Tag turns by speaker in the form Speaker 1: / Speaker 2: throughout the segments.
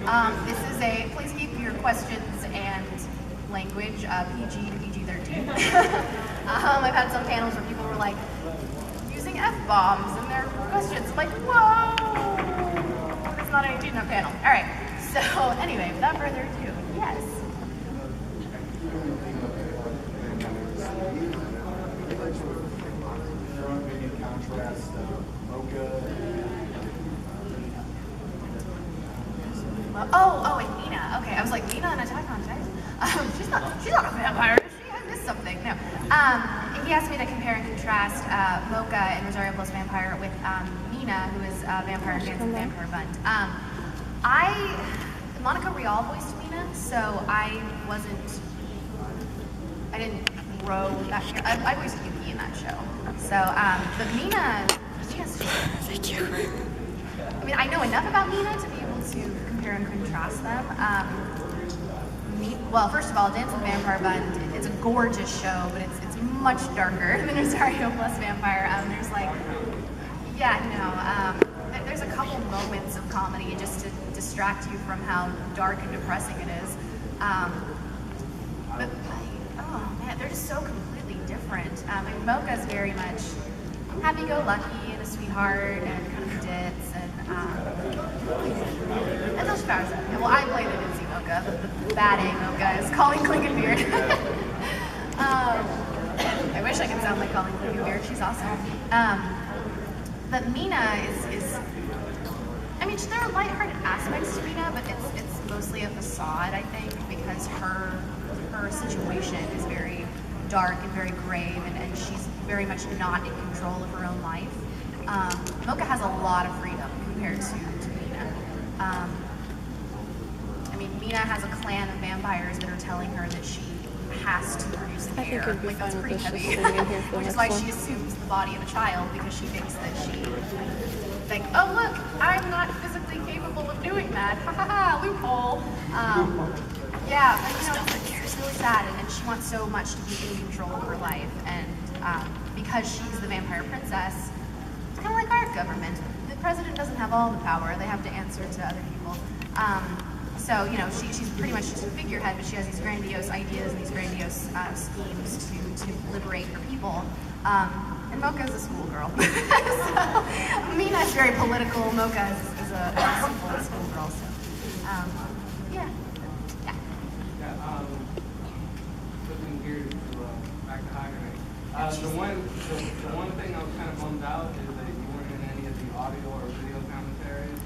Speaker 1: This is please keep your questions and language PG to PG-13. I've had some panels where people were like, using F-bombs in their questions. I'm like, whoa! That's not an 18 panel. All right, so anyway, without further ado, yes. Wait, Nina. Okay, I was like, Nina in Attack on Titan? She's not a vampire, is she? I missed something. No. He asked me to compare and contrast Mocha in Rosario Plus Vampire with Nina, who is Vampire Dance and Vampire Bunt. Monica Rial voiced Nina, so I didn't grow that character. I voiced Yuki in that show. So, but Nina's just... Thank you. I mean, I know enough about Nina to be able to compare and contrast them. Well, first of all, Dance with Vampire Bunt, it's a gorgeous show, but it's much darker than Rosario Plus Vampire. There's like, there's a couple moments of comedy just to distract you from how dark and depressing it is. But, oh man, they're just so completely different. Mocha's very much happy-go-lucky and a sweetheart and kind of a ditz and those flowers. Well, I play the ditzy Mocha. The bad A Mocha is Colleen Klinkenbeard. I wish I could sound like Colleen Klinkenbeard. She's awesome. But Mina is I mean, there are lighthearted aspects to Mina, but it's mostly a facade, I think, because her situation is very dark and very grave, and she's very much not in control of her own life. Mocha has a lot of freedom compared to Mina. I mean, Mina has a clan of vampires that are telling her that she has to produce the air. Like, that's pretty heavy. Which is why she assumes the body of a child, because she thinks that like, oh look, I'm not physically capable of doing that. Ha ha ha, loophole. Yeah, but it's really sad, and she wants so much to be in control of her life, and because she's the vampire princess, it's kind of like our government. The president doesn't have all the power, they have to answer to other people. So, she's pretty much just a figurehead, but she has these grandiose ideas and these grandiose schemes to liberate her people. And Mocha is a schoolgirl. So, Mina is very political, Mocha is a simple schoolgirl. So, yeah.
Speaker 2: Switching gears to back to Hibernate. The one thing I was kind of bummed out is that you weren't in any of the audio or video commentaries.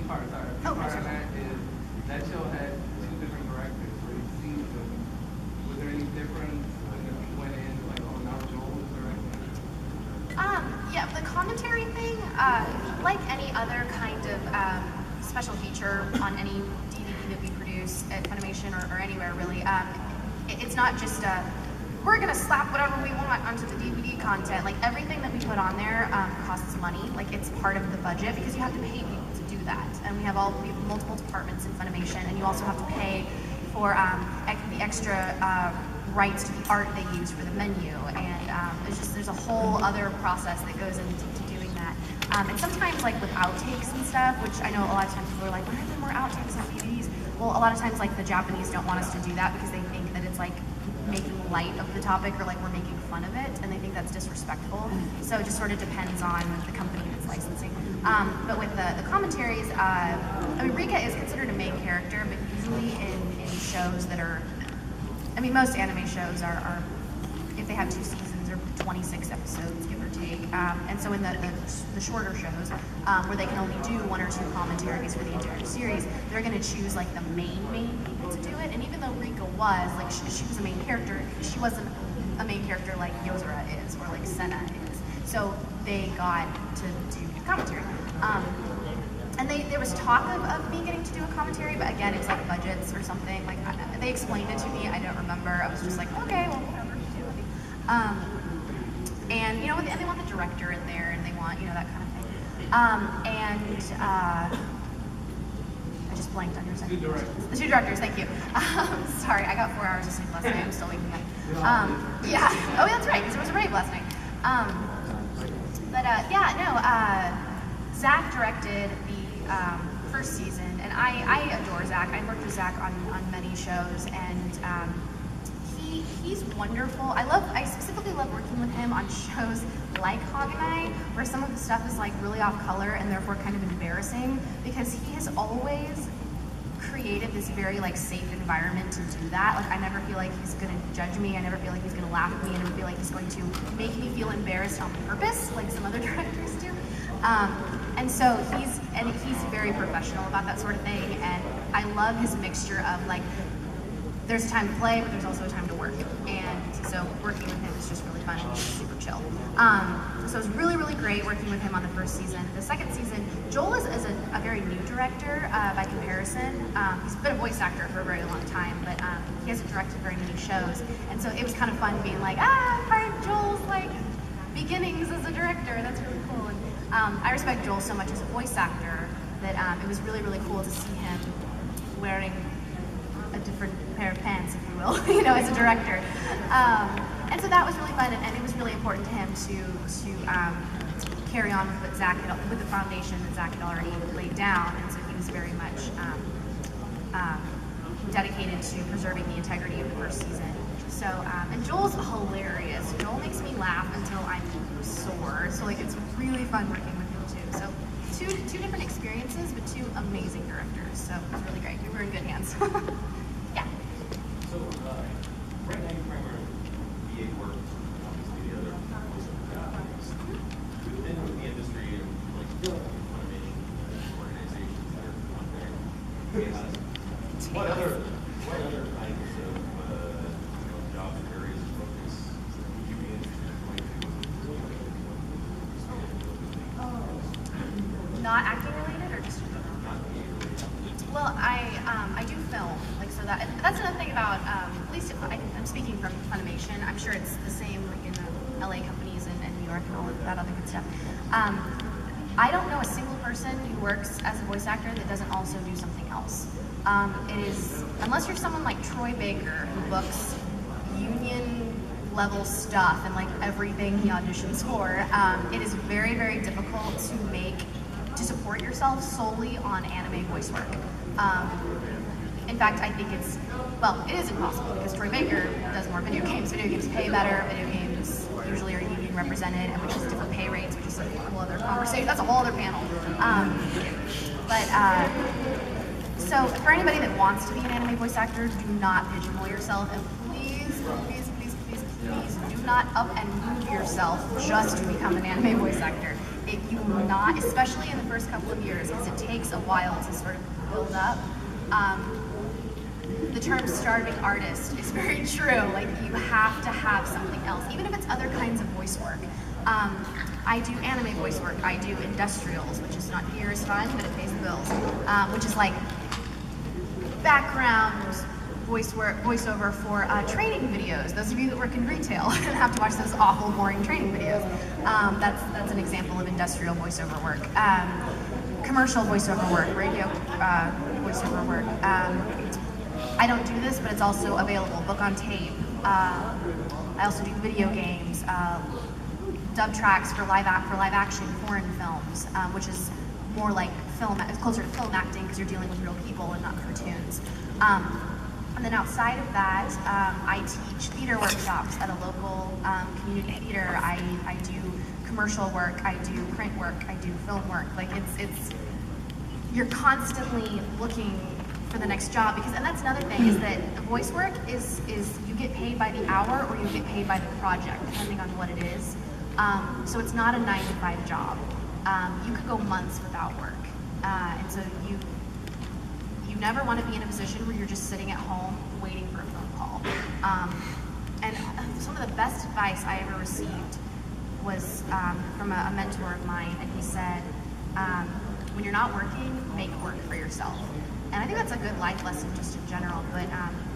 Speaker 2: Part of that is that show had two different directors for each season. Was there any difference when you went in, like, oh, now Joel was directing?
Speaker 1: Yeah, the commentary thing, like any other kind of special feature on any DVD that we produce at Funimation or anywhere really, it's not just we're gonna slap whatever we want onto the DVD content. Like, everything that we put on there costs money. Like, it's part of the budget because you have to pay people to do that. And we have multiple departments in Funimation, and you also have to pay for the extra rights to the art they use for the menu. And there's a whole other process that goes into doing that. And sometimes, like, with outtakes and stuff, which I know a lot of times people are like, why aren't there more outtakes on DVDs? Well, a lot of times, like, the Japanese don't want us to do that because they think that it's like making light of the topic, or like we're making fun of it, and they think that's disrespectful. So it just sort of depends on the company that's licensing. But with the commentaries, I mean, Rika is considered a main character, but usually in shows that are, I mean, most anime shows are if they have 2 seasons, or 26 episodes, give or take. And so in the shorter shows, where they can only do 1 or 2 commentaries for the entire series, they're going to choose like the main people to do it. And even though Rika was, like, she was a main character, she wasn't a main character like Yozora is, or like Senna is. So they got to do commentary. And there was talk of me getting to do a commentary, but again, it's like budgets or something. Like, they explained it to me, I don't remember. I was just like, okay, well, whatever. And they want the director in there, and they want that kind of thing. I just blanked on your second. The 2 directors, thank you. Sorry, I got 4 hours of sleep last night. I'm still waking up. Yeah. Oh, that's right, because it was a rave last night. Zach directed the first season, and I adore Zach. I worked with Zach on many shows, and he's wonderful. I specifically love working with him on shows like Hog and I, where some of the stuff is like really off color and therefore kind of embarrassing, because he has always created this very like safe environment to do that. Like I never feel like he's gonna judge me. I never feel like he's gonna laugh at me. I never feel like he's going to make me feel embarrassed on purpose, like some other directors do. And so he's very professional about that sort of thing. And I love his mixture of like, there's a time to play, but there's also a time to work. And so working with him is just really fun. He's super chill. So it was really, really great working with him on the first season. The second season, Joel is a very new director by comparison. He's been a voice actor for a very long time, but he hasn't directed very many shows. And so it was kind of fun being like, part of Joel's like beginnings as a director. That's really cool. And I respect Joel so much as a voice actor that it was really, really cool to see him wearing a different pair of pants, if you will, as a director. And so that was really fun, and it was really important to him to carry on with what Zach had, with the foundation that Zach had already laid down, and so he was very much dedicated to preserving the integrity of the first season. So, and Joel's hilarious. Joel makes me laugh until I'm sore, so like it's really fun working with him too. So two different experiences, but two amazing directors, so it was really great. We were in good hands. Yeah.
Speaker 3: So, right now you primarily VA work, obviously the other jobs. Within the industry, like animation organizations that are out there, what other kinds of jobs and areas of focus would you be interested in going to?
Speaker 1: Not acting related, or just?
Speaker 3: Not VA related.
Speaker 1: Well, I do film, like, so that's another thing about, at least if I'm speaking from Funimation. I'm sure it's the same like in the LA companies and New York and all of that other good stuff. I don't know a single person who works as a voice actor that doesn't also do something else. It is, unless you're someone like Troy Baker, who books union level stuff and like everything he auditions for, it is very, very difficult to support yourself solely on anime voice work. In fact, I think it is impossible, because Troy Baker does more video games. Video games pay better. Video games usually are union represented, and which is different pay rates, which is like a whole other conversation. That's a whole other panel. So for anybody that wants to be an anime voice actor, do not pigeonhole yourself, and please, please, please, please, please do not up and move yourself just to become an anime voice actor. If you will not, especially in the first couple of years, because it takes a while to sort of build up. The term starving artist is very true. Like, you have to have something else, even if it's other kinds of voice work. I do anime voice work. I do industrials, which is not near as fun, but it pays the bills. Which is like background voiceover for training videos. Those of you that work in retail and have to watch those awful, boring training videos. That's an example of industrial voiceover work. Commercial voiceover work, radio voiceover work. I don't do this, but it's also available. Book on tape. I also do video games, dub tracks for live action foreign films, which is more like film. It's closer to film acting because you're dealing with real people and not cartoons. And then outside of that, I teach theater workshops at a local community theater. I do commercial work, I do print work, I do film work. Like it's you're constantly looking for the next job, because, and that's another thing, is that the voice work is you get paid by the hour or you get paid by the project, depending on what it is. So it's not a 9-to-5 job. You could go months without work, and so you never want to be in a position where you're just sitting at home waiting for a phone call. And some of the best advice I ever received was from a mentor of mine, and he said, when you're not working, make work for yourself. And I think that's a good life lesson just in general, but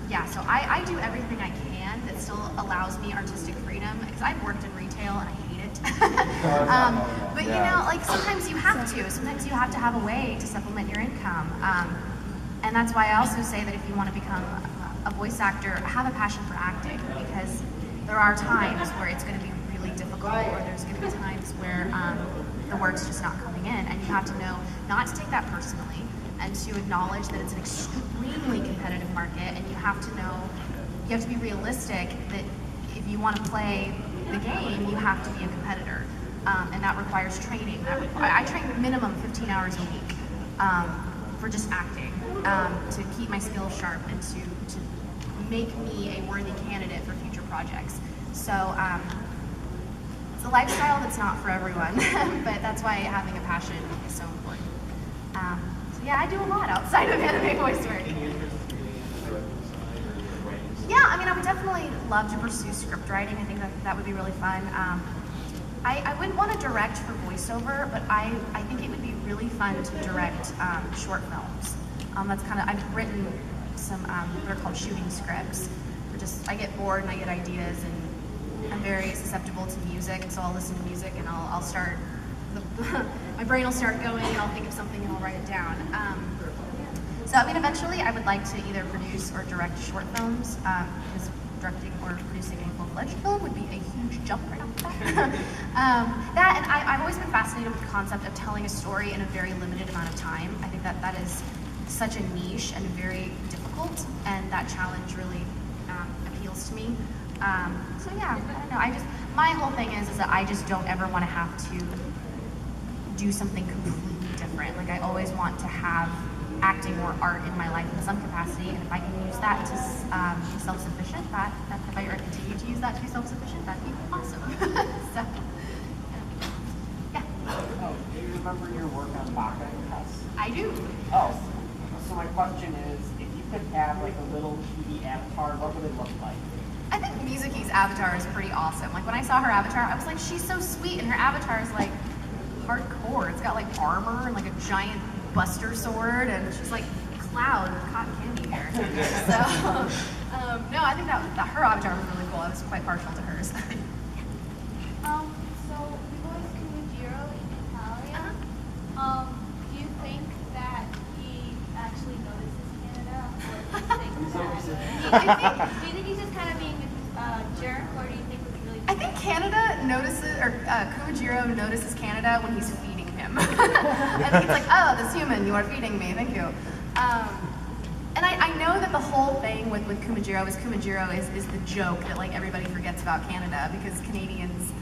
Speaker 1: yeah, so I do everything I can that still allows me artistic freedom, because I've worked in retail and I hate it. But you know, like sometimes you have to have a way to supplement your income. And that's why I also say that if you want to become a voice actor, have a passion for acting, because there are times where it's going to be really difficult or there's going to be times where the work's just not coming in, and you have to know not to take that personally, and to acknowledge that it's an extremely competitive market, and you have to know, you have to be realistic that if you want to play the game, you have to be a competitor, and that requires training. I train minimum 15 hours a week for just acting, to keep my skills sharp and to make me a worthy candidate for future projects. So it's a lifestyle that's not for everyone, but that's why having a passion is so important. So yeah, I do a lot outside of anime voice work. Yeah, I mean, I would definitely love to pursue script writing. I think that would be really fun. I wouldn't want to direct for voiceover, but I think it would be really fun to direct short films. That's kind of, I've written some, what are called shooting scripts. I get bored and I get ideas, and I'm very susceptible to music, and so I'll listen to music and I'll start, my brain will start going and I'll think of something and I'll write it down. So I mean, eventually I would like to either produce or direct short films, because directing or producing a full-fledged film would be a huge jump right off the bat. That, and I've always been fascinated with the concept of telling a story in a very limited amount of time. I think that is such a niche and very difficult, and that challenge really appeals to me. So yeah, I don't know. My whole thing is that I just don't ever want to have to do something completely different. Like, I always want to have acting or art in my life in some capacity, and if I can use that to be self-sufficient, if I continue to use that to be self-sufficient, that'd be awesome. So, yeah.
Speaker 4: Oh, do you remember your work on Baka and Cuss?
Speaker 1: I do.
Speaker 4: Oh, so my question is, if you could have like a little TV avatar, what would it look like?
Speaker 1: I think Mizuki's avatar is pretty awesome. Like, when I saw her avatar, I was like, she's so sweet, and her avatar is like hardcore. It's got like armor and like a giant buster sword, and she's like Cloud with cotton candy hair. So, no, I think that her avatar was really cool. I was quite partial to hers.
Speaker 5: So we voiced Kumijiro in Italian. Do you think that he actually notices Canada, or do you think he's just kind of being a jerk, or do you think it would be really?
Speaker 1: I think Canada notices, or Kumijiro notices Canada when he's feeding him. I think it's like, oh, this human, you are feeding me, thank you. And I know that the whole thing with Kumijiro is the joke that like everybody forgets about Canada, because Canadians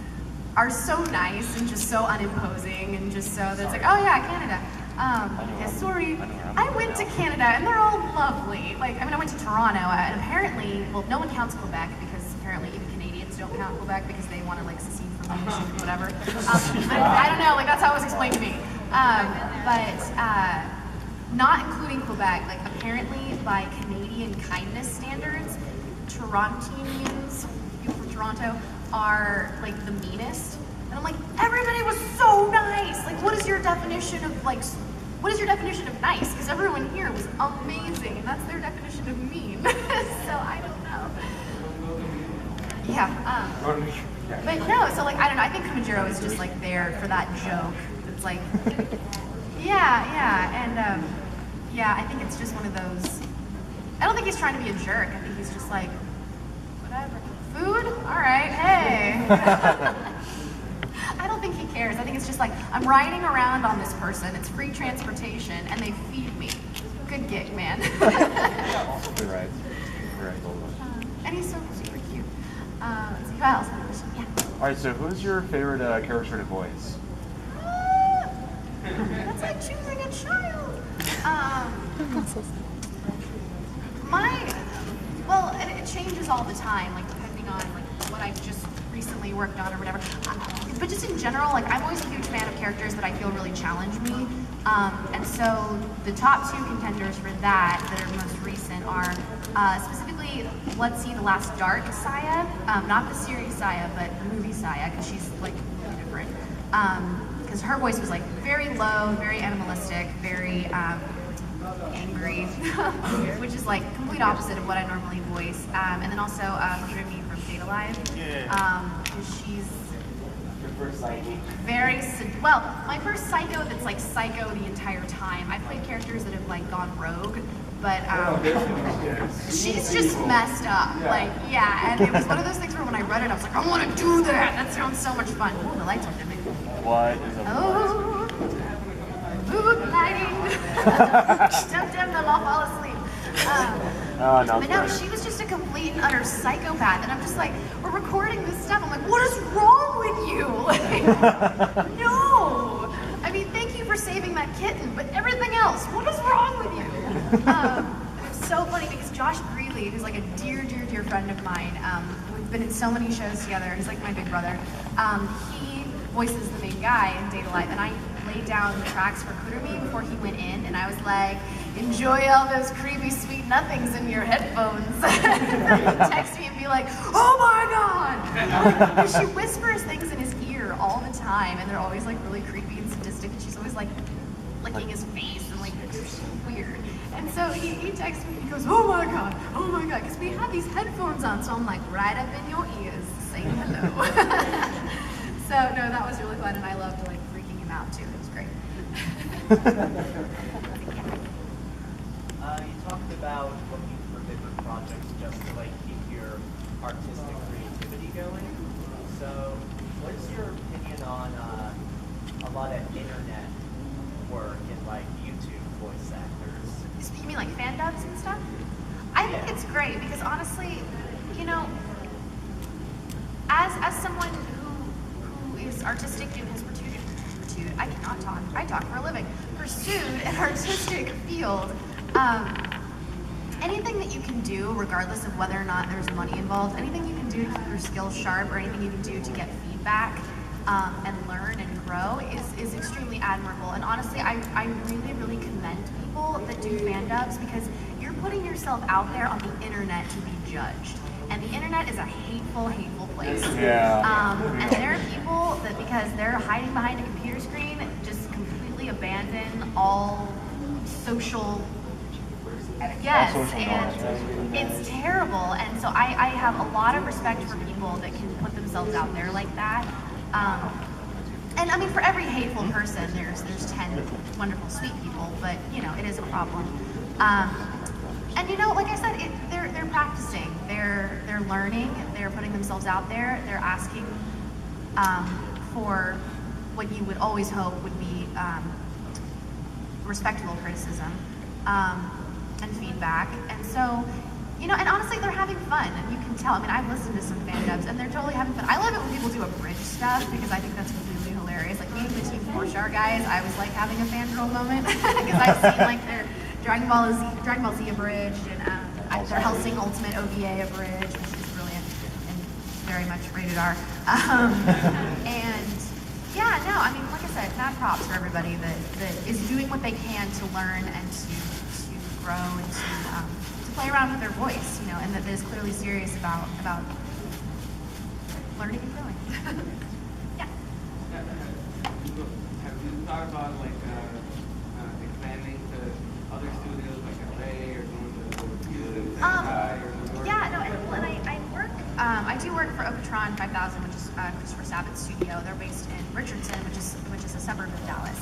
Speaker 1: are so nice and just so unimposing, and just so that it's like, oh yeah, Canada. Yeah, sorry, I went to Canada and they're all lovely. Like, I mean, I went to Toronto, and apparently, well, no one counts Quebec, because apparently even Canadians don't count Quebec because they want to like secede from the nation or whatever. I don't know, like that's how it was explained to me. But not including Quebec, like apparently by Canadian kindness standards, Torontonians, people from Toronto, are like the meanest. And I'm like, everybody was so nice. Like, what is your definition of like, what is your definition of nice? Because everyone here was amazing, and that's their definition of mean. So I don't know. Yeah. But no, so like, I don't know. I think Kumijiro is just like there for that joke. It's like, yeah, and yeah, I think it's just one of those. I don't think he's trying to be a jerk. I think he's just like, whatever. Food? All right, hey. I don't think he cares. I think it's just like, I'm riding around on this person, it's free transportation, and they feed me. Good gig, man.
Speaker 6: You're right.
Speaker 1: And he's so super cute. Let's see, who else? Yeah.
Speaker 6: Alright, so who's your favorite character to voice?
Speaker 1: That's like choosing a child. Well, it changes all the time, like depending on like what I've just recently worked on or whatever. But just in general, like I'm always a huge fan of characters that I feel really challenge me. And so the top two contenders for that are most recent are specifically Let's See the Last Dark Saya, not the series Saya, but the movie Saya, because she's like really different. Because her voice was like very low, very animalistic, very angry, which is like complete opposite of what I normally voice. And then also Hirumi from Stayed Alive, because she's very, well, my first psycho that's like psycho the entire time. I've played characters that have like gone rogue, But she's just messed up. Like, yeah, and it was one of those things where when I read it, I was like, I want to do that. That sounds so much fun. Oh, the lights are dimming.
Speaker 6: What is a
Speaker 1: Oh, mood lighting. Step dim, they'll all fall asleep.
Speaker 6: Oh, no,
Speaker 1: But no, she was just a complete and utter psychopath, and I'm just like, we're recording this stuff. I'm like, what is wrong with you? Like, no. I mean, thank you for saving that kitten, but everything else, what is wrong with you? It's so funny because Josh Greeley, who's like a dear, dear, dear friend of mine, we've been in so many shows together. He's like my big brother. He voices the main guy in Data Life, and I laid down the tracks for Kudermi before he went in, and I was like, enjoy all those creepy sweet nothings in your headphones. He'd text me and be like, oh my god! Like, she whispers things in his ear all the time, and they're always like really creepy and sadistic, and she's always like licking his face and like it's weird. And so he texts me and he goes, oh my god, because we have these headphones on, so I'm like right up in your ears saying hello. So no, that was really fun, and I loved like freaking him out too. It was great.
Speaker 7: You talked about looking for different projects just to like keep your artistic creativity going. So, what's your opinion on a lot of internet work in like YouTube voice actors?
Speaker 1: You mean like fan dubs and stuff? I think it's great because honestly, you know, as someone who is artistic and has pursued, I cannot talk. I talk for a living. Pursued an artistic field. Anything that you can do, regardless of whether or not there's money involved, anything you can do to keep your skills sharp, or anything you can do to get feedback and learn and grow is extremely admirable. And honestly, I really, really commend people that do fan dubs because you're putting yourself out there on the internet to be judged. And the internet is a hateful, hateful place.
Speaker 6: Yeah.
Speaker 1: And there are people that, because they're hiding behind a computer screen, just completely abandon all social. Yes, and it's terrible. And so I have a lot of respect for people that can put themselves out there like that. And I mean, for every hateful person, there's 10 wonderful, sweet people, but you know, it is a problem. And you know, like I said, they're practicing, they're learning, they're putting themselves out there, they're asking for what you would always hope would be respectful criticism and feedback. And so, you know, and honestly, they're having fun, and you can tell. I mean, I've listened to some fan dubs, and they're totally having fun. I love it when people do abridged stuff because I think that's completely hilarious. Like being the Team 4-Star guys, I was like having a fangirl moment because I've seen like their Dragon Ball Z abridged, and their Hellsing Ultimate OVA abridged, which is brilliant and very much rated R. And yeah, no, I mean, like I said, mad props for everybody that is doing what they can to learn and to grow and to play around with their voice, you know, and that is clearly serious about learning and growing. Yeah.
Speaker 2: Have you thought about like expanding to other studios like LA or going to Houston, Shanghai, or New York?
Speaker 1: Yeah, no, and I work. I do work for Okatron 5000, which is Christopher Sabat's studio. They're based in Richardson, which is a suburb of Dallas.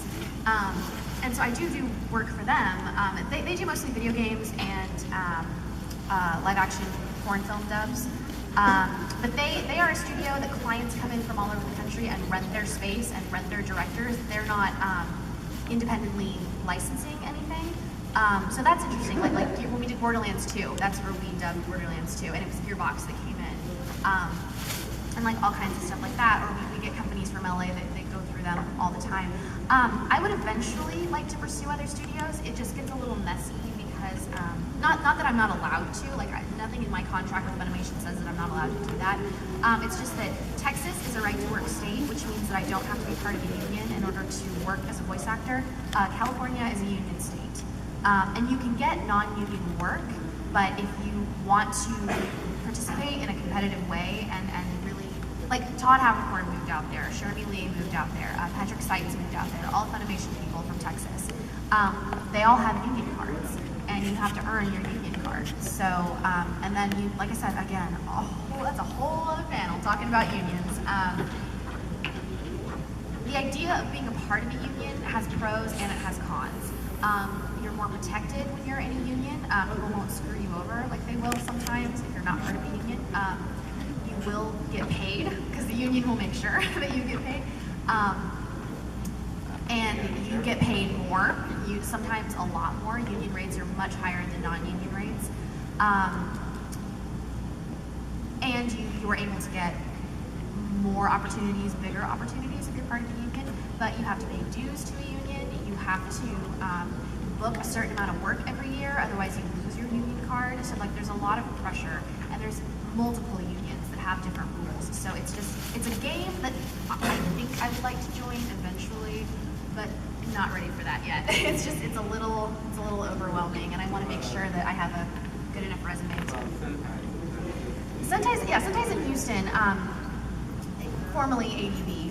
Speaker 1: And so I do work for them. They do mostly video games and live action foreign film dubs. But they are a studio that clients come in from all over the country and rent their space and rent their directors. They're not independently licensing anything. So that's interesting. Like when we did Borderlands 2, that's where we dubbed Borderlands 2, and it was Gearbox that came in. And like all kinds of stuff like that. Or we get companies from LA that go through them all the time. I would eventually like to pursue other studios. It just gets a little messy because, not that I'm not allowed to, like nothing in my contract with Funimation says that I'm not allowed to do that. It's just that Texas is a right to work state, which means that I don't have to be part of a union in order to work as a voice actor. California is a union state. And you can get non-union work, but if you want to participate in a competitive way and really, like Todd Havercorn moved out there, Shermie Lee moved out there, Patrick Seitz moved out there, all Funimation people from Texas. They all have union cards, and you have to earn your union card. So, and then you, like I said, again, that's a whole other panel talking about unions. The idea of being a part of a union has pros and it has cons. You're more protected when you're in a union. People won't screw you over like they will sometimes if you're not part of the union. You will get paid because the union will make sure that you get paid. And you get paid more, sometimes a lot more. Union rates are much higher than non-union rates. And you are able to get more opportunities, bigger opportunities if you're part of the union, but you have to pay dues to a union. You have to book a certain amount of work every year, otherwise you lose your union card. So like there's a lot of pressure, and there's multiple unions that have different rules. So it's a game that I think I would like to join eventually, but I'm not ready for that yet. It's a little overwhelming, and I want to make sure that I have a good enough resume to. Sentai's in Houston, formerly ADB.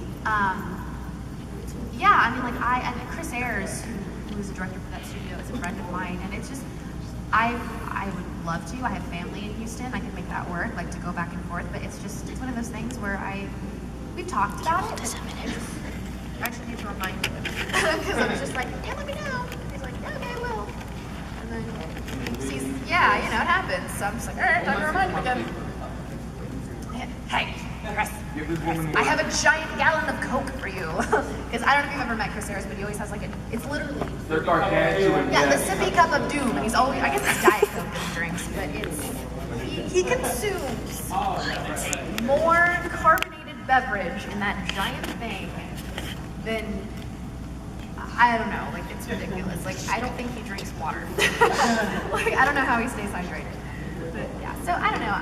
Speaker 1: Yeah, I mean, like and Chris Ayers, who was the director for that studio, is a friend of mine, and it's just, I would love to. I have family in Houston. I can make that work, like to go back and forth. But it's one of those things where we've talked about it. I actually need to remind him because I was just like, yeah, let me know. And he's like, yeah, okay, I will. And then he sees, yeah, you know, it happens. So I'm just like, all right, time to remind him again. Hey, Chris, I have a giant gallon of Coke for you. Because I don't know if you've ever met Chris Ayers, but he always has like it's literally
Speaker 6: They're gargantuan.
Speaker 1: the sippy cup of doom, and he's always, I guess it's Diet Coke that he drinks, but he consumes more carbonated beverage in that giant thing than, I don't know, like it's ridiculous. Like I don't think he drinks water. Like I don't know how he stays hydrated. But yeah, so I don't know.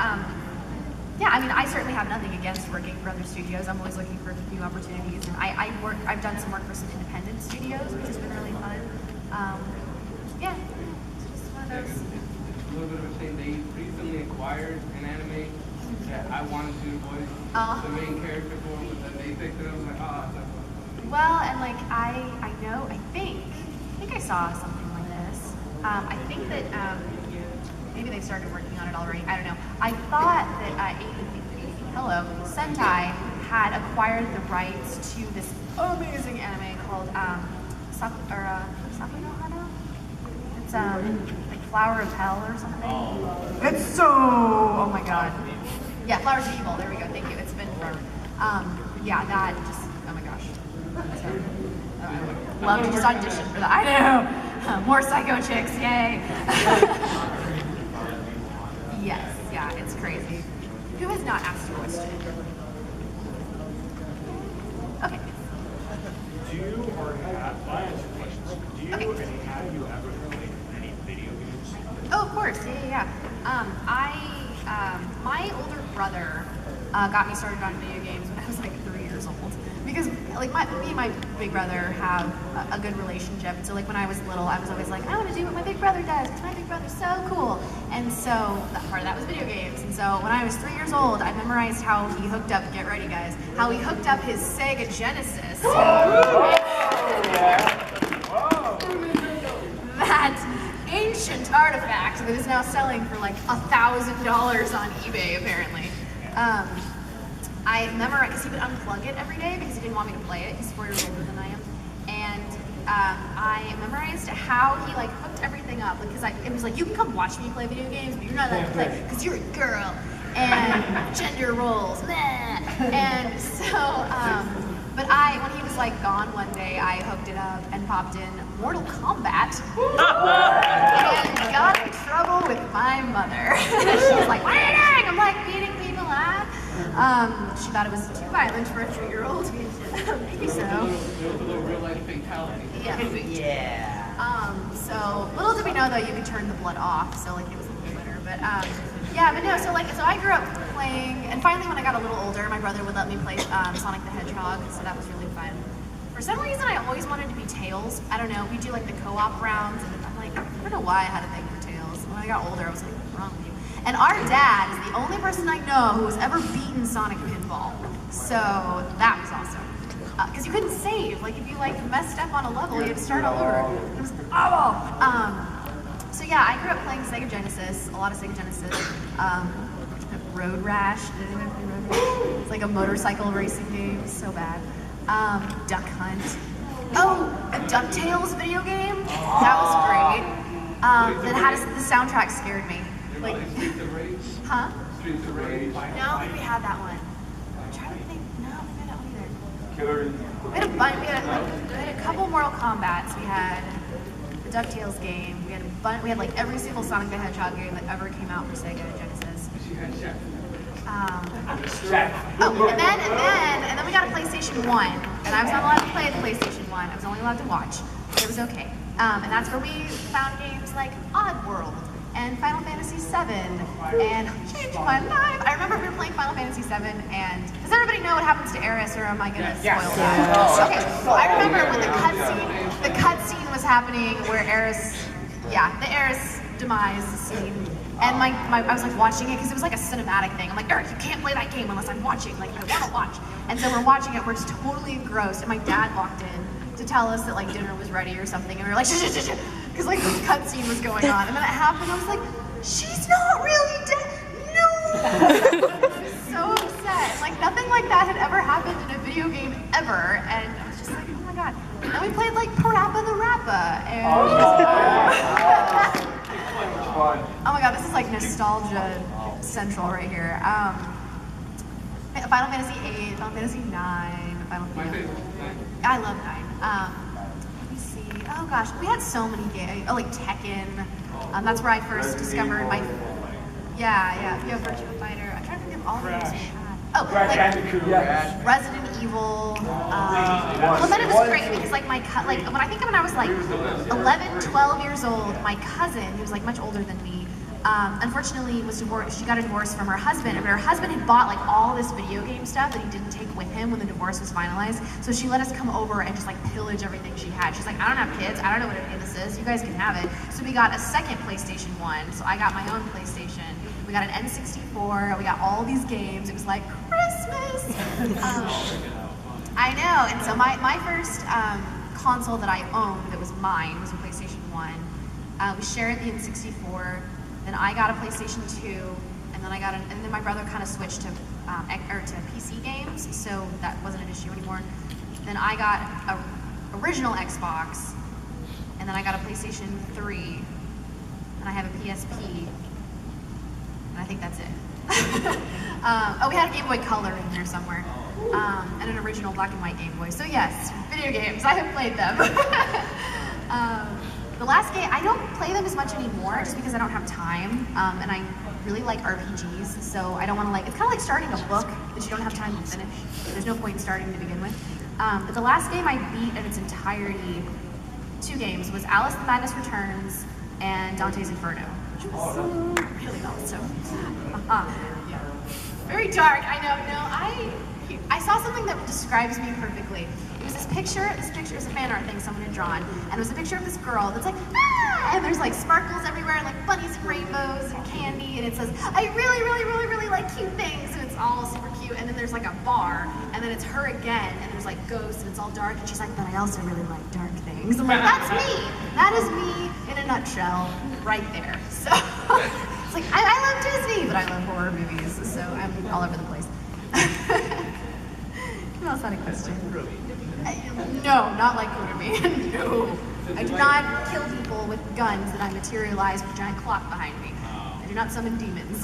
Speaker 1: Yeah, I mean, I certainly have nothing against working for other studios. I'm always looking for new opportunities, and I've done some work for some independent studios, which has been really fun. Yeah, it's just one of those.
Speaker 2: It's a little bit of a thing. They recently acquired an anime that I wanted to voice the main character for, but then they picked it up. I was like, oh, that's not.
Speaker 1: Well, and like I think I saw something like this. I think that maybe they started working on it already. I don't know. I thought that Sentai had acquired the rights to this amazing anime called Sakura no Hana. It's like Flower of Hell or something. It's so, oh my god. Yeah, Flowers of Evil. There we go. Thank you. It's been forever. Yeah, that just, oh my gosh. So, love to just audition for that. I know. More psycho chicks. Yay. Yes, yeah, it's crazy. Who has not asked a question? Okay.
Speaker 8: Do you or have, I have two questions. Do you and have you ever played any video games?
Speaker 1: Oh, of course, yeah. My older brother got me started on video games when I was like 3 years old. Because like me and my big brother have a good relationship. So like when I was little, I was always like, I want to do what my big brother does because my big brother's so cool. And so that part of that was video games. And so when I was 3 years old, I memorized how he hooked up, get ready guys, how he hooked up his Sega Genesis. That ancient artifact that is now selling for like $1,000 on eBay apparently. I memorized, because he would unplug it every day because he didn't want me to play it. He's 4 years older than I am. And I memorized how he like hooked everything up. Because it was like, you can come watch me play video games, but you're not allowed to play because you're a girl. And gender roles, meh. And so, but when he was like gone one day, I hooked it up and popped in Mortal Kombat. And got in trouble with my mother. She was like, what are you doing? I'm like, beating people up. She thought it was too violent for a 3-year-old. Maybe so.
Speaker 2: There was a little real life fatality.
Speaker 1: Yeah. So little did we know though, you could turn the blood off. So like it was a little better. But yeah, but no. So I grew up playing, and finally when I got a little older, my brother would let me play Sonic the Hedgehog. So that was really fun. For some reason, I always wanted to be Tails. I don't know. We do like the co-op rounds, and I'm like, I don't know why I had a thing for Tails. When I got older, I was like, what's wrong with you? And our dad is the only person I know who has ever beaten Sonic Pinball. So that was awesome. Because you couldn't save. Like if you like messed up on a level, you had to start all over. It was awful. So yeah, I grew up playing Sega Genesis, a lot of Sega Genesis. Road Rash. Did anyone play Road Rash? It's like a motorcycle racing game. So bad. Duck Hunt. Oh, the DuckTales video game? That was great. Then the soundtrack scared me. Like,
Speaker 2: Streets of Rage?
Speaker 1: huh?
Speaker 2: Streets of Rage.
Speaker 1: No, I don't think we had that one. I'm trying to think. No, we had that one either.
Speaker 6: Killer.
Speaker 1: We had a bunch. We had a couple Mortal Kombats. We had the DuckTales game. We had a bunch. We had like every single Sonic the Hedgehog game that ever came out for Sega Genesis.
Speaker 2: She had Shaq.
Speaker 1: And then we got a PlayStation 1, and I was not allowed to play the PlayStation 1. I was only allowed to watch. It was okay. And that's where we found games like Oddworld and Final Fantasy VII and Change My Life. I remember we were playing Final Fantasy VII, and does everybody know what happens to Aeris, or am I gonna spoil that? Okay, so I remember when the cutscene was happening where Aeris, the Aeris demise scene. And I was like watching it because it was like a cinematic thing. I'm like, Eric, you can't play that game unless I'm watching. Like, I want to watch. And so we're watching it. We're just totally engrossed. And my dad walked in to tell us that like dinner was ready or something. And we were like, shh, shh, shh, because like this cutscene was going on. And then it happened. I was like, she's not really dead. No. I was so upset. Like nothing like that had ever happened in a video game ever. And I was just like, oh my god. And then we played like Parappa the Rappa. And oh my god, this is like nostalgia central right here. Final Fantasy 8, Final Fantasy 9, Final Fantasy. I love 9. Let me see. Oh gosh, we had so many games. Oh, like Tekken. That's where I first discovered my. Yeah, Virtua Fighter. I'm trying to think of all the games we had. Oh, like Resident Evil. Well, then it was great because like when I was like 11, 12 years old, my cousin, who was like much older than me, unfortunately was divorced. She got a divorce from her husband, but her husband had bought like all this video game stuff that he didn't take with him when the divorce was finalized. So she let us come over and just like pillage everything she had. She's like, I don't have kids. I don't know what any of this is. You guys can have it. So we got a second PlayStation 1. So I got my own PlayStation. We got an N64. We got all these games. It was like Christmas. I know. And so my first console that I owned that was mine was a PlayStation 1. We shared the N64. Then I got a PlayStation 2, and then and then my brother kind of switched to PC games, so that wasn't an issue anymore. Then I got a original Xbox, and then I got a PlayStation 3, and I have a PSP, and I think that's it. We had a Game Boy Color in there somewhere, and an original black and white Game Boy. So yes, video games, I have played them. The last game, I don't play them as much anymore just because I don't have time, and I really like RPGs, so I don't want to it's kind of like starting a book that you don't have time to finish. There's no point in starting to begin with. But the last game I beat in its entirety, 2 games, was Alice the Madness Returns and Dante's Inferno, which was really awesome. Very dark, I know. No, I saw something that describes me perfectly. It was this picture is a fan art thing someone had drawn, and it was a picture of this girl that's like, ah! And there's like sparkles everywhere, and like bunnies and rainbows and candy, and it says, I really, really, really, really like cute things, and it's all super cute, and then there's like a bar, and then it's her again, and there's like ghosts, and it's all dark, and she's like, but I also really like dark things. I'm like, that's me! That is me in a nutshell, right there. So, it's like, I love Disney, but I love horror movies, so I'm all over the place. Who else had a question? No, not like Kurumi. No. I do not kill people with guns that I materialize with a giant clock behind me. I do not summon demons.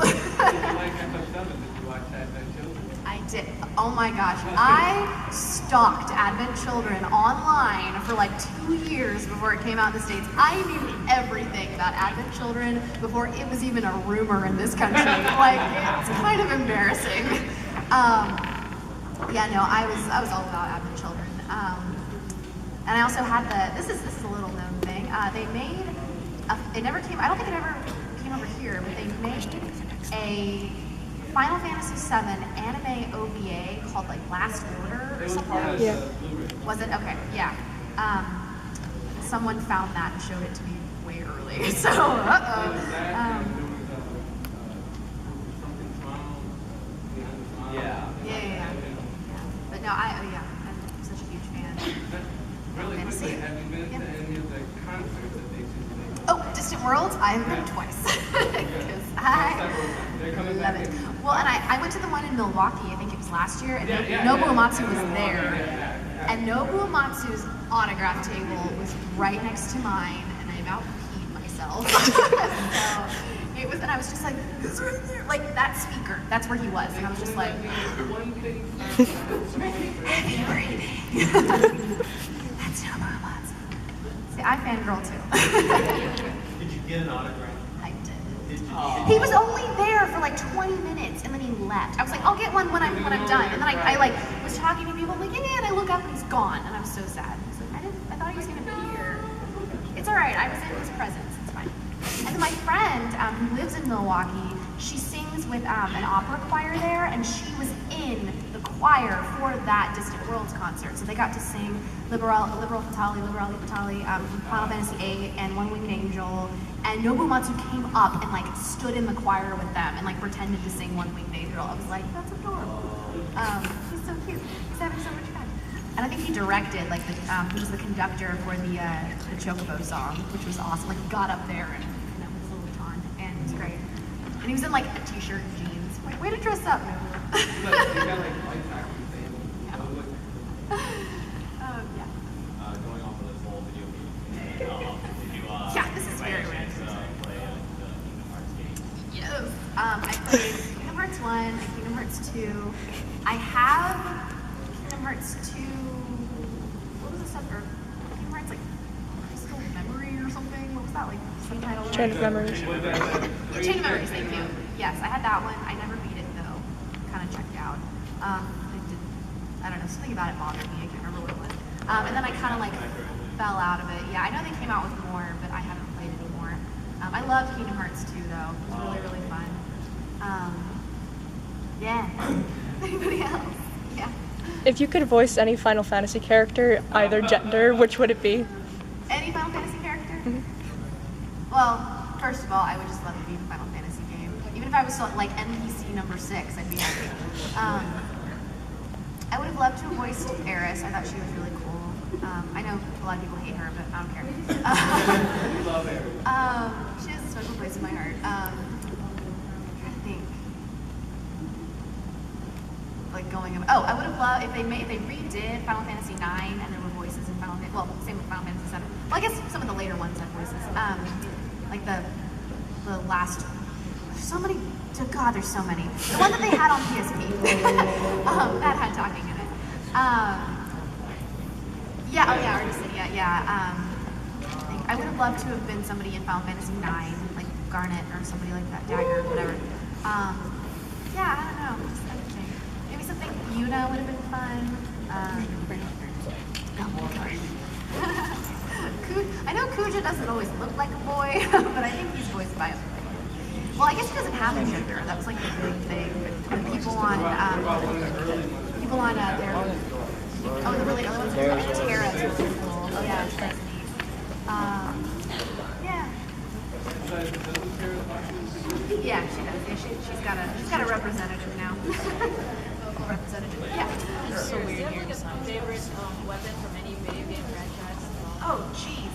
Speaker 1: I did. Oh my gosh. I stalked Advent Children online for like 2 years before it came out in the States. I knew everything about Advent Children before it was even a rumor in this country. Like, it's kind of embarrassing. Yeah, no, I was all about Advent Children. And I also had this is a little known thing. They made, it never came, I don't think it ever came over here, but they made a Final Fantasy VII anime OVA called like Last Order or something.
Speaker 9: Yeah.
Speaker 1: Was it? Okay, yeah. Someone found that and showed it to me way early, so,
Speaker 7: Yeah.
Speaker 1: Yeah. But no, I'm such a huge fan.
Speaker 2: Really
Speaker 1: And
Speaker 2: quickly,
Speaker 1: see-
Speaker 2: have you been
Speaker 1: yeah.
Speaker 2: to any of the concerts that they do?
Speaker 1: Oh, Distant Worlds, I've been twice. Because
Speaker 2: They're coming
Speaker 1: love
Speaker 2: back
Speaker 1: it.
Speaker 2: in.
Speaker 1: Well, and I went to the one in Milwaukee, I think it was last year, and
Speaker 2: Yeah,
Speaker 1: Nobuo Uematsu was
Speaker 2: Yeah.
Speaker 1: there. And Nobuo Uematsu's autograph table was right next to mine, and I about peed myself. So it was, and I was just like, it's right there. Like that speaker, that's where he was, and I was just like,
Speaker 2: One thing.
Speaker 1: heavy breathing. That's no robots. See, I fangirl too.
Speaker 3: Did you get an autograph?
Speaker 1: I did.
Speaker 3: Did you?
Speaker 1: He was only there for like 20 minutes, and then he left. I was like, I'll get one when I'm done. And then I like was talking to people, I'm like, yeah, and I look up and he's gone, and I was so sad. I was like, I thought he was gonna be here. It's all right. I was in his presence. It's fine. And then my friend who lives in Milwaukee, she sings with an opera choir there, and she was in the choir for that Distant Worlds concert. So they got to sing Liberale Fatale, Final Fantasy VIII, and One Winged Angel. And Nobumatsu came up and like stood in the choir with them and like pretended to sing One Winged Angel. I was like, that's adorable. He's so cute. He's having so much fun. And I think he directed like he was the conductor for the Chocobo song, which was awesome. Like he got up there and with his little baton, and it was great. And he was in like a t-shirt and jeans. Way to dress up, Nobu.
Speaker 2: You got like life action thing.
Speaker 1: Yeah.
Speaker 3: Going off of this whole video game, did you,
Speaker 1: Yeah, this is
Speaker 3: by
Speaker 1: very
Speaker 3: any chance,
Speaker 1: random.
Speaker 3: play the Kingdom Hearts game?
Speaker 1: Yes. I played Kingdom Hearts 1 and Kingdom Hearts 2. I have Kingdom Hearts 2. What was the subtitle? Kingdom Hearts like Crystal Memory or something? What was that like subtitle?
Speaker 9: Chain of Memories.
Speaker 1: Chain of Memories, thank you. Yes, I had that one. I never beat it though. Kind of checked out. I don't know, something about it bothered me. I can't remember what it was. And then I kind of like fell out of it. Yeah, I know they came out with more, but I haven't played anymore. I love Kingdom Hearts 2 though. It was really, really fun. Yeah. Anybody else? Yeah.
Speaker 9: If you could voice any Final Fantasy character, either gender, which would it be?
Speaker 1: Any Final Fantasy character? Well, first of all, I would just love to be in a Final Fantasy game. Even if I was like NPC number 6, I'd be happy. I would have loved to have voiced Eris. I thought she was really cool. I know a lot of people hate her, but I don't care. She has a special place in my heart. I'm trying to think. Like I would have loved if they redid Final Fantasy 9 and there were voices in Final Fantasy. Well, same with Final Fantasy 7. Well, I guess some of the later ones had voices. Like the last. There's so many. Oh God, there's so many. The one that they had on PSP that had talking in it. Yeah. Oh yeah, Artisan. Yeah. I would have loved to have been somebody in Final Fantasy 9, like Garnet or somebody like that, Dagger, whatever. Yeah, I don't know. Just everything. Maybe something Yuna would have been fun. I know Kuja doesn't always look like a boy, but I think he's voiced by a boy. Well, I guess he doesn't have a gender. That was like the big thing. But people on their the really early ones. I think Tara's really cool. Oh yeah, that's neat. Yeah. Yeah, she does. Yeah, she's got a representative now. Local representative. Yeah.
Speaker 10: It's so weird hearing the sound. Favorite weapon from any video game franchise?
Speaker 1: Oh, geez.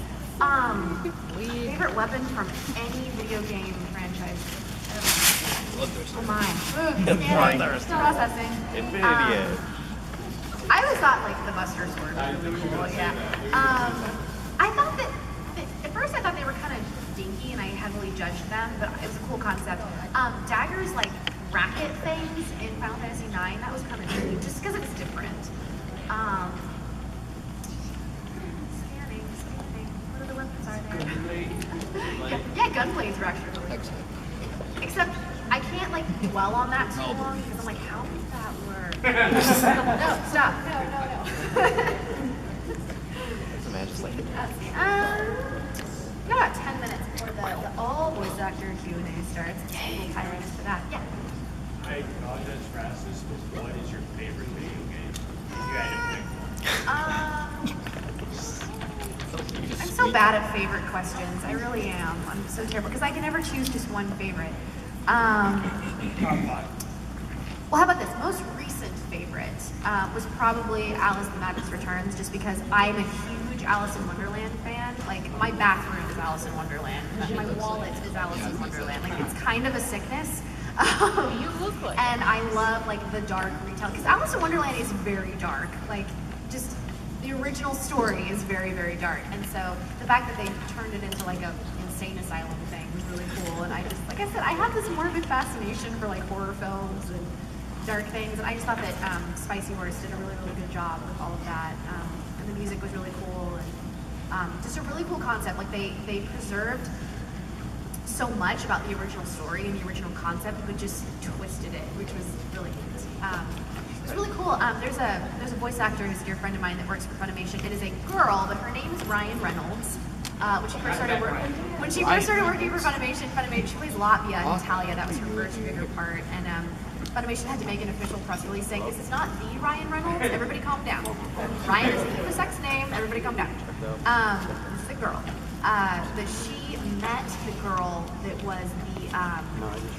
Speaker 1: Favorite weapon from any video game franchise? Oh my. Processing.
Speaker 6: Infinity Edge.
Speaker 1: I always thought like the Buster Sword was really cool. Yeah. I thought that at first I thought they were kind of dinky and I heavily judged them, but it was a cool concept. Daggers like racket things in Final Fantasy 9, that was kind of neat, just because it's different. Scanning. What other weapons are there? yeah, gunblades were actually really cool. Except I can't like dwell on that too long because I'm like, how does that work? No, stop. No. Got about 10 minutes before the all voice actor Q&A starts. We'll tie right into that. Yeah.
Speaker 8: I apologize for asking this, but what is your favorite video game? If you had to pick one.
Speaker 1: I'm so bad at favorite questions. I really am. I'm so terrible because I can never choose just one favorite. Well, how about this? Most recent favorite was probably Alice the Madness Returns, just because I'm a huge Alice in Wonderland fan. Like, my bathroom is Alice in Wonderland. My wallet is Alice in Wonderland. Like, it's kind of a sickness.
Speaker 10: You look like
Speaker 1: And I love, like, the dark retail. Because Alice in Wonderland is very dark. Like, just the original story is very, very dark. And so the fact that they turned it into like a insane asylum thing was really cool. And I just, like I said, I have this morbid fascination for like horror films and dark things. And I just thought that Spicy Horse did a really, really good job with all of that. And the music was really cool. And just a really cool concept. Like they preserved so much about the original story and the original concept, but just twisted it, which was really neat. It's really cool. There's a voice actor who's a dear friend of mine that works for Funimation. It is a girl, but her name is Ryan Reynolds. When she first started working for Funimation, she plays Latvia in Italia. That was her first bigger part, and Funimation had to make an official press release saying this is not the Ryan Reynolds. Everybody calm down. Ryan is a unisex name. Everybody calm down. This is a girl. But she met the girl that was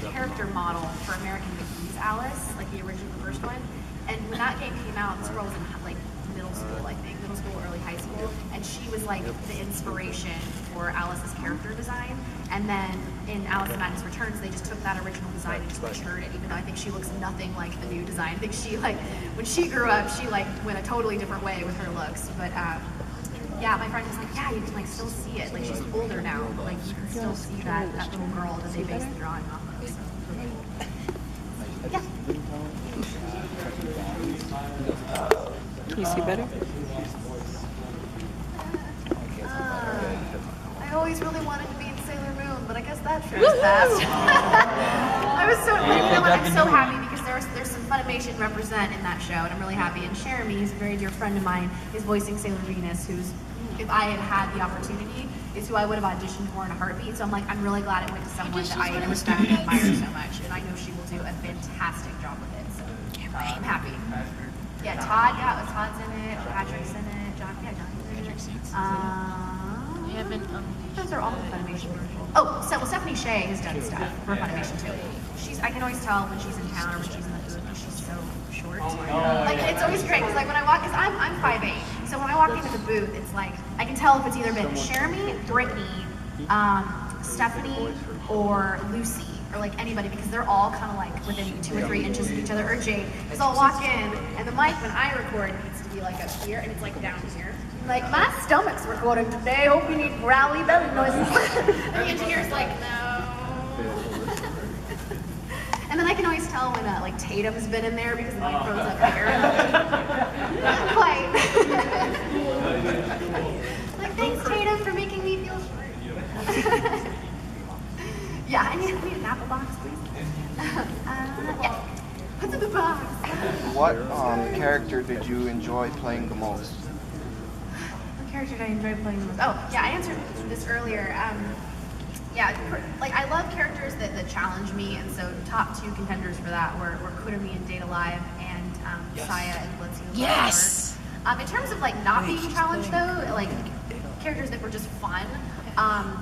Speaker 1: the character model for American McGee's Alice, like the original first one. And when that game came out, this girl was in like middle school, I think, middle school, early high school, and she was like the inspiration for Alice's character design. And then in Alice in Madness Returns, they just took that original design and just matured it, even though I think she looks nothing like the new design. I think she like, when she grew up, she like went a totally different way with her looks. But yeah, my friend was like, yeah, you can like still see it. Like she's older now, but like you can still see that little girl that they based the drawing off of. So, yeah.
Speaker 9: Can you see better?
Speaker 1: I always really wanted to be in Sailor Moon, but I guess that sure is fast. I was so, you know what, I'm so happy because there's some Funimation represent in that show, and I'm really happy. And Jeremy, who's a very dear friend of mine, is voicing Sailor Venus, who's, if I had the opportunity, is who I would have auditioned for in a heartbeat. So I'm like, I'm really glad it went to someone that I respect and admire so much, and I know she will do a fantastic job with it. So I'm happy. Yeah, Todd's in it, Patrick's in it, John's in it. Those are all the Funimation versions. Oh, so Stephanie Shea has done stuff for Funimation too. I can always tell when she's in town or when she's in the booth because she's so short. Like it's always great because like when I walk, because I'm 5'8", so when I walk into the booth, it's like I can tell if it's either been Jeremy, Brittany, Stephanie, or Lucy. Or like anybody, because they're all kind of like within 2 or 3 inches of each other, or Jade. Because I'll walk in, and the mic when I record needs to be like up here, and it's like down here. Like, my stomach's recording today, hope you need growly belly noises. And the engineer's like, no. And then I can always tell when like Tatum's been in there because the mic throws up here. Not quite. Like, thanks Tatum for making me feel short. Yeah, I need an apple box, please. Yeah, what's in the box?
Speaker 11: What character did you enjoy playing the most?
Speaker 1: What character did I enjoy playing the most? Oh, yeah, I answered this earlier. Yeah, like I love characters that challenge me, and so top 2 contenders for that were Kurumi in Data Live and Saya and Blitzy.
Speaker 9: Yes!
Speaker 1: In terms of like not being challenged though, like characters that were just fun,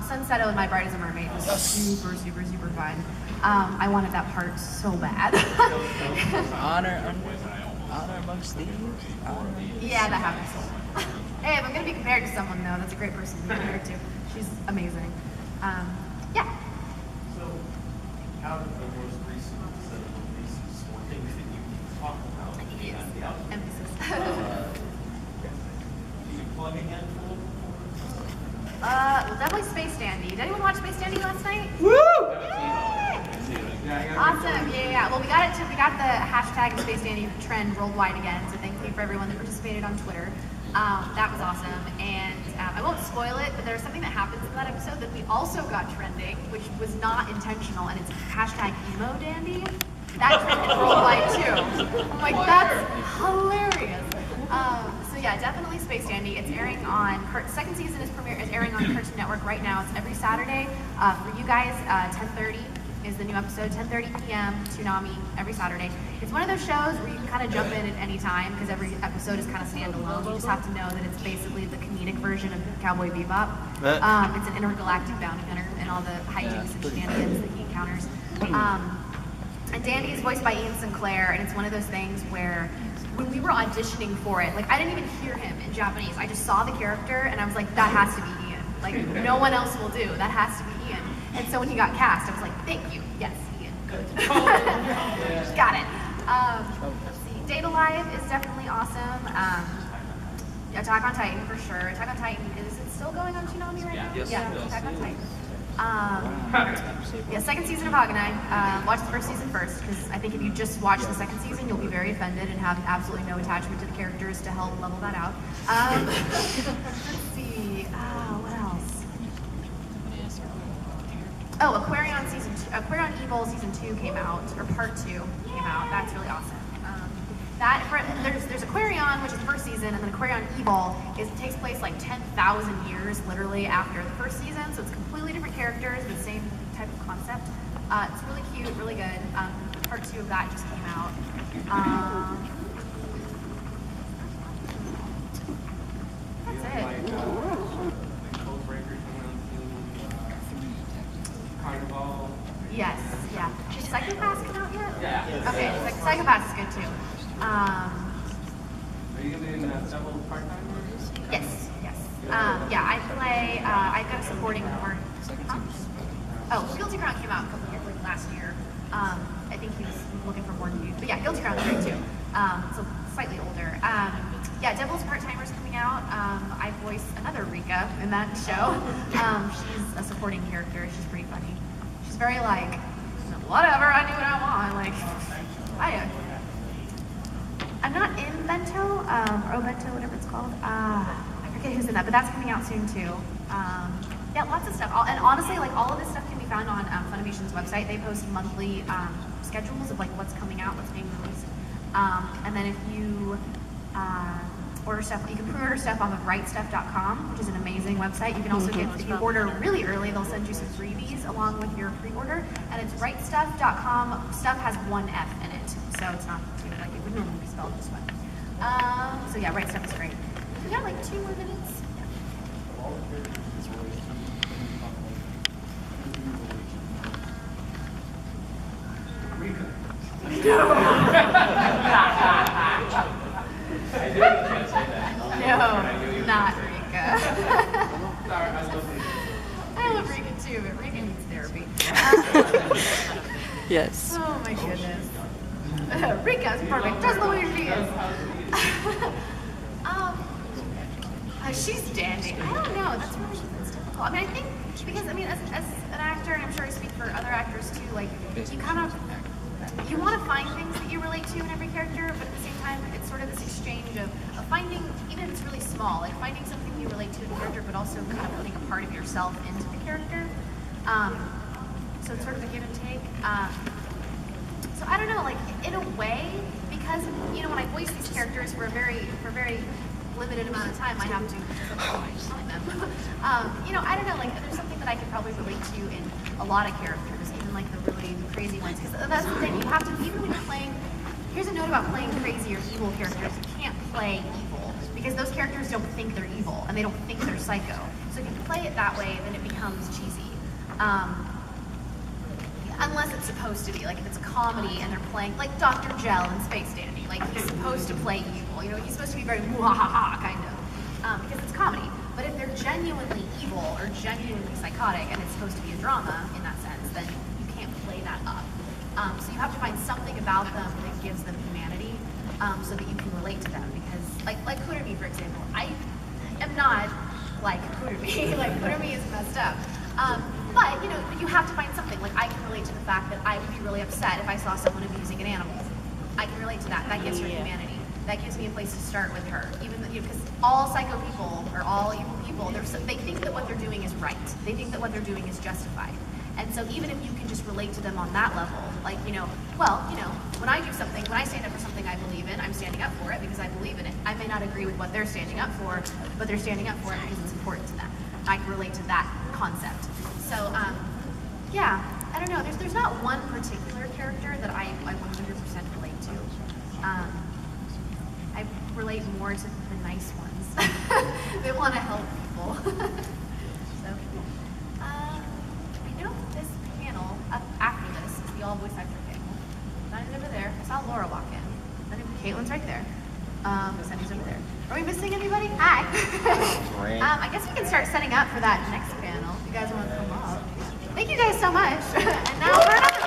Speaker 1: Sunsetto and My Bride is a Mermaid was super, super, super fun. I wanted that part so bad.
Speaker 12: honor amongst thieves?
Speaker 1: Yeah, that happens. Hey, if I'm going to be compared to someone though, that's a great person to be compared to. She's amazing. Yeah.
Speaker 3: So, out of the most recent set of releases, or things that you can talk about,
Speaker 1: Yes. Emphasis.
Speaker 3: you plug a handful?
Speaker 1: Well, definitely Space Dandy. Did anyone watch Space Dandy last night?
Speaker 9: Woo!
Speaker 1: Yay! Awesome. Yeah. Well, we got the hashtag Space Dandy trend worldwide again. So thank you for everyone that participated on Twitter. That was awesome. And I won't spoil it, but there's something that happens in that episode that we also got trending, which was not intentional, and it's hashtag emo dandy. That trended worldwide too. I'm like, that's hilarious. So yeah, definitely Space Dandy. It's airing on, second season is airing on Cartoon Network right now. It's every Saturday. For you guys, 10:30 is the new episode, 10:30 p.m. Toonami every Saturday. It's one of those shows where you can kind of jump in at any time because every episode is kind of standalone. You just have to know that it's basically the comedic version of Cowboy Bebop. It's an intergalactic bounty hunter and all the hijinks and shenanigans that he encounters. And Dandy is voiced by Ian Sinclair, and it's one of those things where when we were auditioning for it, like I didn't even hear him in Japanese. I just saw the character and I was like, that has to be Ian. Like no one else will do. That has to be Ian. And so when he got cast, I was like, thank you. Yes, Ian. Good. Got it. Let's see. Data Live is definitely awesome. Attack on Titan for sure. Attack on Titan, is it still going on Toonami right now?
Speaker 12: Yes.
Speaker 1: Yeah, Attack on Titan. Yeah, second season of Haganai. Watch the first season first, because I think if you just watch the second season, you'll be very offended and have absolutely no attachment to the characters to help level that out. Let's see, what else? Oh, Aquarion Evil season 2 came out, or part 2 came out. That's really awesome. There's Aquarion, which is the first season, and then Aquarion Evil takes place like 10,000 years literally after the first season, so it's completely different characters, the same type of concept. It's really cute, really good. Part 2 of that just came out. That's it.
Speaker 2: Carnival.
Speaker 1: Yes, yeah. Did Psychopaths come out yet?
Speaker 2: Yeah.
Speaker 1: Okay, Psychopaths is good too.
Speaker 2: Are you doing several part-timers?
Speaker 1: Yes. Yeah, I play, I've got a supporting part. Oh, Guilty Crown came out a couple years, like last year. I think he was looking for more reviews. But yeah, Guilty Crown's great too. So slightly older. Yeah, Devil's Part-Timer's coming out. I voice another Rika in that show. She's a supporting character. She's pretty funny. She's very like, whatever, I do what I want. Like, I'm not in Bento, or Bento, whatever it's called. I forget who's in that, but that's coming out soon too. Yeah, lots of stuff. And honestly, like all of this stuff can be found on Funimation's website. They post monthly schedules of like what's coming out, what's being released. And then if you order stuff, you can pre-order stuff off of writestuff.com, which is an amazing website. You can also get, if you order really early, they'll send you some freebies along with your pre-order. And it's writestuff.com. Stuff has one F in it, so it's not too, like it would normally be spelled this way. So yeah, Write Stuff is great. We got like 2 more minutes. No, not Rika. I love Rika too, but Rika needs therapy.
Speaker 9: Yes.
Speaker 1: Oh my goodness. Rika's perfect, just the way she is. She's dandy. I don't know, that's difficult. I mean, I think, because, I mean, as an actor, and I'm sure I speak for other actors too, like, you kind of, you want to find things that you relate to in every character, but at the same time, it's sort of this exchange of finding, even if it's really small, like finding something you relate to in the character, but also kind of putting a part of yourself into the character. So it's sort of a give and take. So I don't know, like in a way, because you know when I voice these characters for a very limited amount of time, I have to find them. You know, I don't know, like there's something that I could probably relate to in a lot of characters, even like the really crazy ones. Because that's the thing, you have to, even when you're playing. Here's a note about playing crazy or evil characters. You can't play evil because those characters don't think they're evil and they don't think they're psycho. So if you play it that way, then it becomes cheesy. Unless it's supposed to be, like if it's a comedy and they're playing, like Dr. Gel in Space Dandy, like he's supposed to play evil, you know, he's supposed to be very muhahaha kind of, because it's comedy. But if they're genuinely evil or genuinely psychotic and it's supposed to be a drama in that sense, then you can't play that up. So you have to find something about them that gives them humanity, so that you can relate to them. Because, like Kurumi, for example, I am not like Kurumi. Like Kurumi is messed up. But you know, you have to find something. Like I can relate to the fact that I would be really upset if I saw someone abusing an animal. I can relate to that. That gives her humanity. That gives me a place to start with her. Even because all psycho people or all evil people, they think that what they're doing is right. They think that what they're doing is justified. And so even if you can just relate to them on that level, like, you know, well, you know, when I do something, when I stand up for something I believe in, I'm standing up for it because I believe in it. I may not agree with what they're standing up for, but they're standing up for it because it's important to them. I can relate to that concept. So, yeah, I don't know. There's not one particular character that I 100% relate to. I relate more to the nice ones. They want to help people. So, I know this panel up after this is the all voice actor panel. Sunny's over there. I saw Laura walk in. Then Caitlin's right there. Sunny's over there. Are we missing anybody? Hi. I guess we can start setting up for that next panel. If you guys want to come up. Thank you guys so much. And now for another.